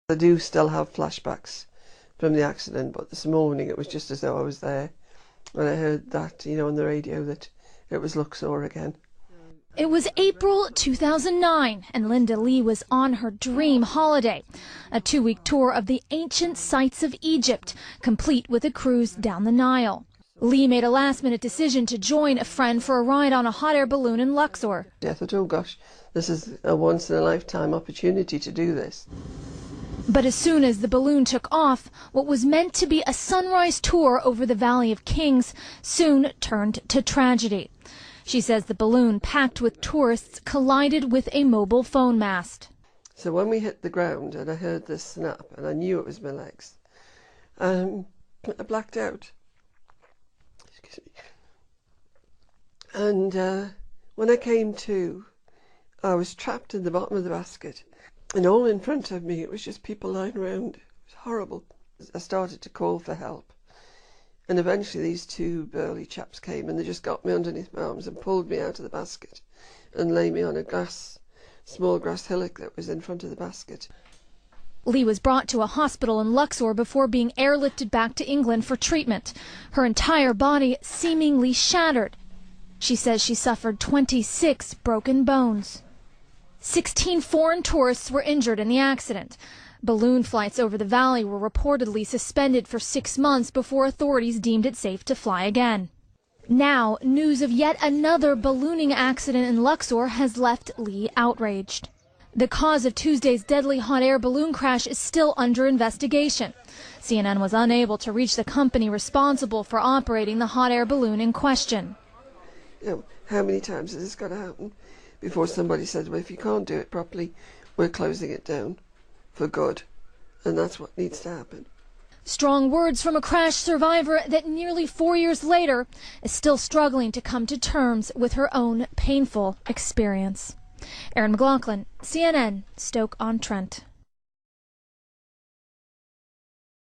I do still have flashbacks from the accident, but this morning it was just as though I was there. And I heard that, on the radio that it was Luxor again. It was April 2009, and Linda Lee was on her dream holiday, a 2-week tour of the ancient sites of Egypt, complete with a cruise down the Nile. Lee made a last-minute decision to join a friend for a ride on a hot air balloon in Luxor. I thought, oh gosh, this is a once-in-a-lifetime opportunity to do this. But as soon as the balloon took off, what was meant to be a sunrise tour over the Valley of Kings soon turned to tragedy. She says the balloon, packed with tourists, collided with a mobile phone mast. So when we hit the ground and I heard this snap and I knew it was my legs, I blacked out. Excuse me. And when I came to, I was trapped in the bottom of the basket. And all in front of me, it was just people lying around. It was horrible. I started to call for help. And eventually these two burly chaps came and they just got me underneath my arms and pulled me out of the basket and laid me on a small grass hillock that was in front of the basket. Lee was brought to a hospital in Luxor before being airlifted back to England for treatment, her entire body seemingly shattered. She says she suffered 26 broken bones. 16 foreign tourists were injured in the accident. Balloon flights over the valley were reportedly suspended for 6 months before authorities deemed it safe to fly again. Now, news of yet another ballooning accident in Luxor has left Lee outraged. The cause of Tuesday's deadly hot air balloon crash is still under investigation. CNN was unable to reach the company responsible for operating the hot air balloon in question. How many times has this got to happen before somebody says, well, if you can't do it properly, we're closing it down for good? And that's what needs to happen. Strong words from a crash survivor that nearly 4 years later is still struggling to come to terms with her own painful experience. Erin McLaughlin, CNN, Stoke-on-Trent.